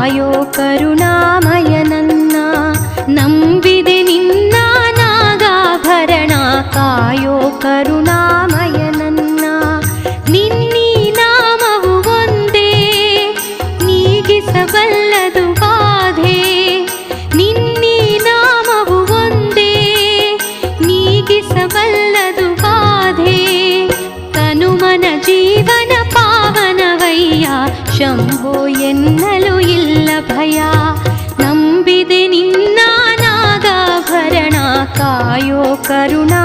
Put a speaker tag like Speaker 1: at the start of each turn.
Speaker 1: ಕಾಯೋ ಕರುಣಾಮಯ ನನ್ನ. ನಂಬಿದೆ ನಿನ್ನ ನಾಗಾಭರಣ ಕಾಯೋ ಕರುಣಾಮಯ ನನ್ನ. ನಿನ್ನೀ ನಾಮವು ಒಂದೇ ನೀಗಿಸಬಲ್ಲದು ಬಾಧೆ. ನಿನ್ನೀ ನಾಮವು ಒಂದೇ ನೀಗಿಸಬಲ್ಲದು ಬಾಧೆ. ತನುಮನ ಜೀವನ ಪಾವನವಯ್ಯ ಶಂಭೋ ಎನ್ನಲು ಇಲ್ಲ ಭಯ. ನಂಬಿದೆ ನಿನ್ನ ನಾಗಾಭರಣ ಕಾಯೋ ಕರುಣಾ